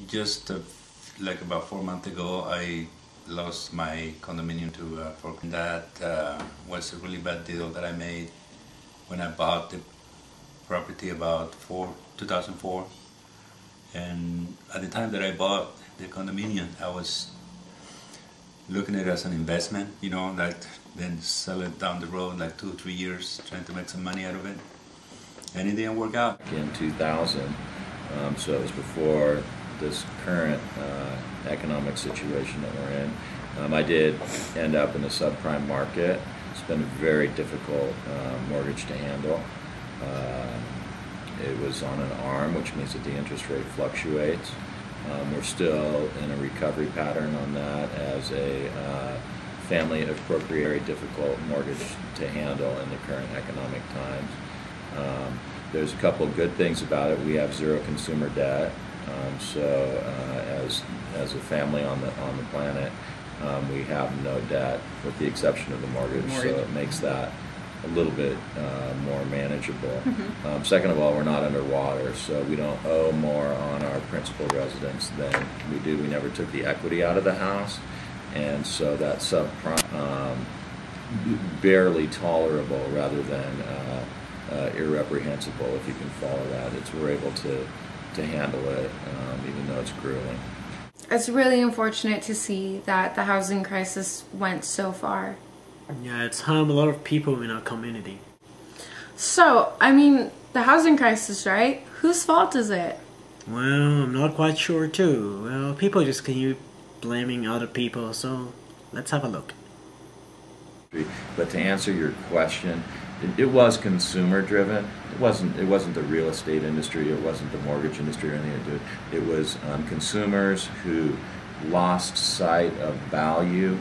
just like about 4 months ago, I lost my condominium to foreclosure. That was a really bad deal that I made when I bought the property about 2004. And at the time that I bought the condominium, I was looking at it as an investment, you know, like then sell it down the road like 2 or 3 years, trying to make some money out of it. And it didn't work out. In 2000, so it was before this current economic situation that we're in. I did end up in the subprime market. It's been a very difficult mortgage to handle. It was on an ARM, which means that the interest rate fluctuates. We're still in a recovery pattern on that as a family appropriate, very difficult mortgage to handle in the current economic times. There's a couple of good things about it. We have zero consumer debt. So as a family on the planet, we have no debt with the exception of the mortgage. So it makes that a little bit more manageable. Second of all, we're not underwater, so we don't owe more on our principal residence than we do. We never took the equity out of the house, and so that subprime barely tolerable rather than irreprehensible, if you can follow that. We're able to handle it, even though it's grueling. It's really unfortunate to see that the housing crisis went so far. Yeah, it's harmed a lot of people in our community. So, I mean, the housing crisis, right? Whose fault is it? Well, I'm not quite sure too. Well, people just keep blaming other people, so let's have a look. But to answer your question, it was consumer driven. It wasn't the real estate industry. It wasn't the mortgage industry or anything to do. It was consumers who lost sight of value.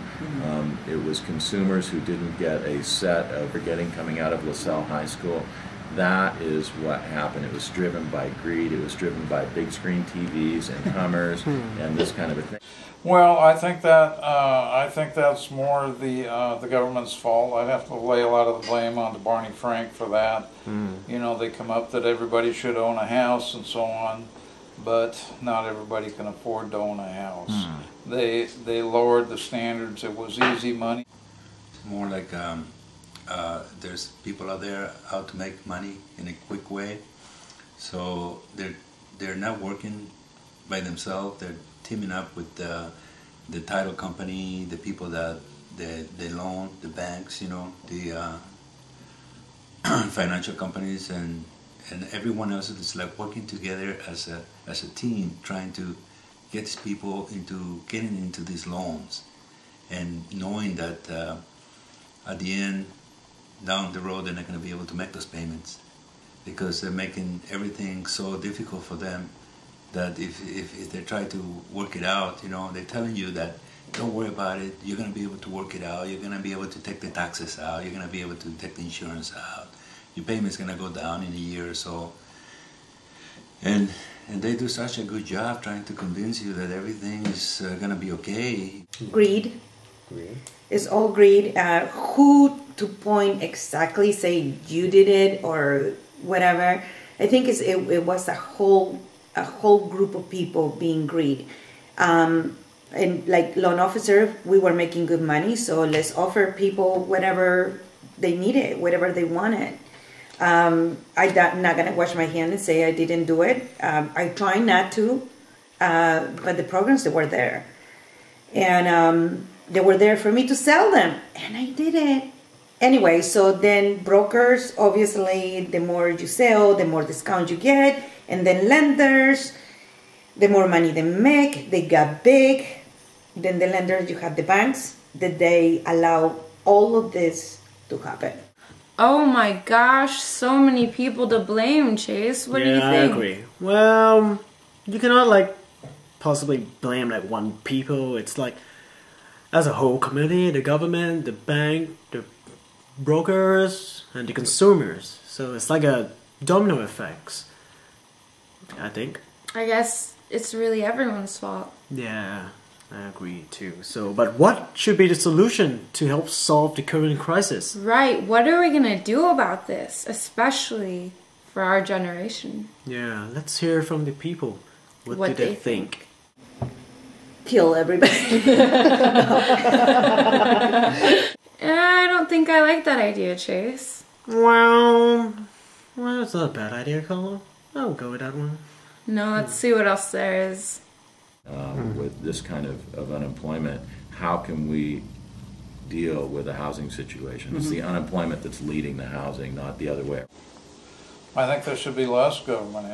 It was consumers who didn't get a set of forgetting coming out of LaSalle High School. That is what happened. It was driven by greed. It was driven by big screen TVs and Hummers and this kind of a thing. Well, I think that's more the government's fault. I'd have to lay a lot of the blame on to Barney Frank for that. You know, they come up that everybody should own a house and so on, but not everybody can afford to own a house. They lowered the standards. It was easy money. More like there's people out there out to make money in a quick way, so they're not working by themselves. They're teaming up with the title company, the people that they loan, the banks, you know, the financial companies, and everyone else is like working together as a team, trying to get these people into getting into these loans, and knowing that at the end, down the road, they're not going to be able to make those payments because they're making everything so difficult for them that if they try to work it out, you know, they're telling you that don't worry about it, you're going to be able to work it out, you're going to be able to take the taxes out, you're going to be able to take the insurance out, your payment's going to go down in a year or so. And they do such a good job trying to convince you that everything is going to be okay. Greed. It's all greed. Who to point exactly, say you did it or whatever. I think it was a whole group of people being greedy. And like loan officer, we were making good money, so let's offer people whatever they needed, whatever they wanted. I'm not gonna wash my hands and say I didn't do it. I try not to, but the programs that were there, and they were there for me to sell them, and I did it. Anyway, so then brokers, obviously, the more you sell, the more discount you get, and then lenders, the more money they make, they got big. Then the lenders, you have the banks, that they allow all of this to happen. Oh my gosh, so many people to blame, Chase. What do you think? Yeah, I agree. Well, you cannot like possibly blame like one people. It's like as a whole community, the government, the bank, the brokers, and the consumers. So it's like a domino effect, I think. I guess it's really everyone's fault. Yeah, I agree too. So, but what should be the solution to help solve the current crisis? Right, what are we gonna do about this, especially for our generation? Yeah, let's hear from the people. What do they think? Kill everybody. I don't think I like that idea, Chase. Well, it's not a bad idea, Colin. I'll go with that one. No, let's see what else there is. With this kind of unemployment, how can we deal with a housing situation? It's the unemployment that's leading the housing, not the other way. I think there should be less government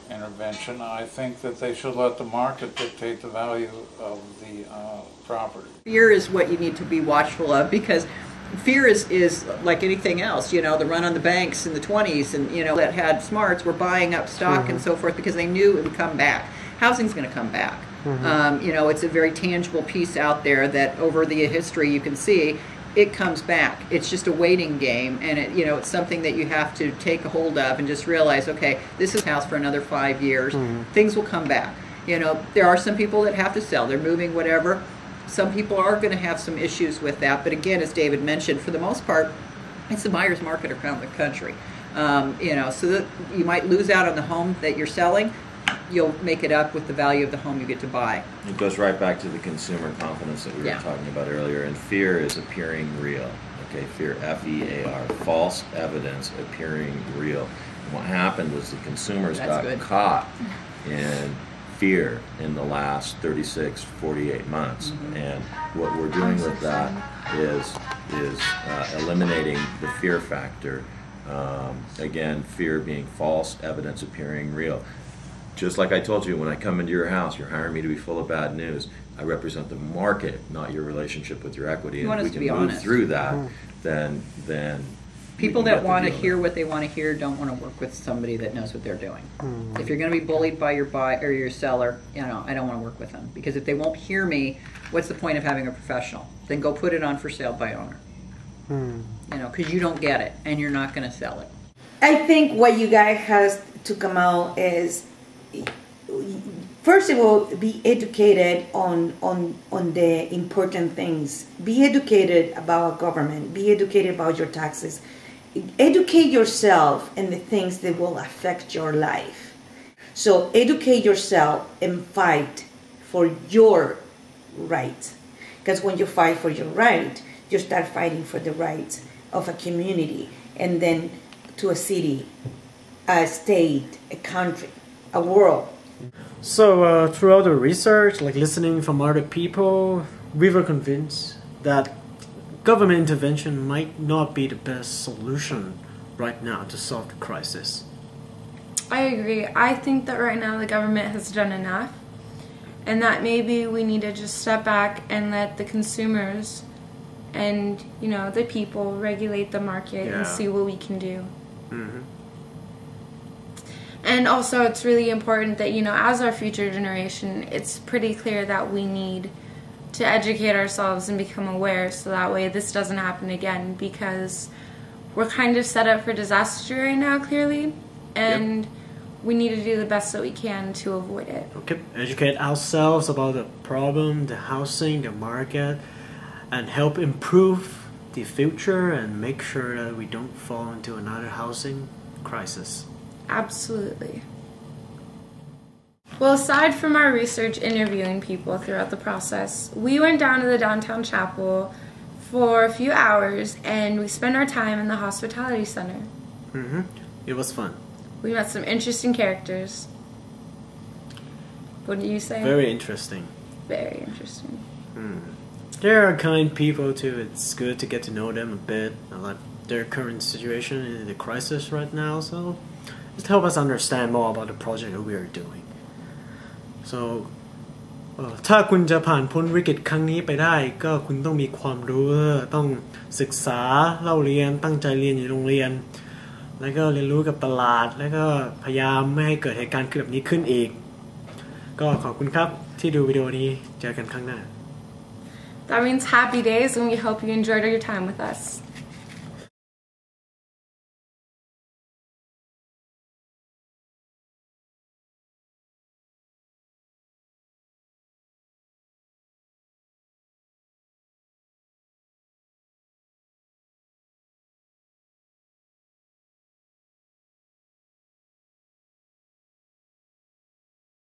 intervention. I think that they should let the market dictate the value of the property. Fear is what you need to be watchful of, because fear is like anything else. The run on the banks in the 20s and, that had smarts were buying up stock and so forth because they knew it would come back. Housing's going to come back. It's a very tangible piece out there that over the history you can see it comes back. It's just a waiting game, and it's something that you have to take a hold of and just realize, okay, this is house for another 5 years. Things will come back. There are some people that have to sell. They're moving, whatever. Some people are going to have some issues with that, but again, as David mentioned, for the most part, it's the buyer's market around the country. So that you might lose out on the home that you're selling. You'll make it up with the value of the home you get to buy. It goes right back to the consumer confidence that we were talking about earlier, and fear is appearing real. Okay, fear, F-E-A-R, false evidence appearing real. And what happened was the consumers got caught in fear in the last 36, 48 months. And what we're doing with that is eliminating the fear factor. Again, fear being false evidence appearing real. Just like I told you, when I come into your house, you're hiring me to be full of bad news. I represent the market, not your relationship with your equity. You want and us if to we be can move honest. through that, then people that want to hear what they want to hear don't want to work with somebody that knows what they're doing. If you're going to be bullied by your buyer or your seller, I don't want to work with them, because if they won't hear me, what's the point of having a professional? Then go put it on for sale by owner. Because you don't get it and you're not going to sell it. I think what you guys has to come out is, first of all, be educated on the important things. Be educated about government. Be educated about your taxes. Educate yourself in the things that will affect your life. So educate yourself and fight for your right. Because when you fight for your right, you start fighting for the rights of a community, and then to a city, a state, a country, a world. So throughout the research, like listening from other people, we were convinced that government intervention might not be the best solution right now to solve the crisis. I agree. I think that right now the government has done enough, and that maybe we need to just step back and let the consumers and the people regulate the market and see what we can do. And also, it's really important that, as our future generation, it's pretty clear that we need to educate ourselves and become aware, so that way this doesn't happen again, because we're kind of set up for disaster right now, clearly, and we need to do the best that we can to avoid it. Okay, educate ourselves about the problem, the housing, the market, and help improve the future and make sure that we don't fall into another housing crisis. Absolutely. Well, aside from our research interviewing people throughout the process, we went down to the downtown chapel for a few hours and we spent our time in the hospitality center. It was fun. We met some interesting characters. What do you say? Very interesting. Very interesting. There are kind people too. It's good to get to know them a bit, like their current situation in the crisis right now. So just help us understand more about the project that we are doing. So ถ้าคุณจะผ่านพ้นวิกฤตครั้งนี้ไปได้ก็คุณต้องมีความรู้ต้องศึกษาเล่าเรียนตั้งใจเรียนอยู่โรงเรียนแล้วก็เรียนรู้กับตลาดแล้วก็พยายามไม่ให้เกิดเหตุการณ์แบบนี้ขึ้นอีกก็ขอบคุณครับที่ดูวิดีโอนี้เจอกันครั้งหน้า That means happy days, and we hope you enjoyed your time with us.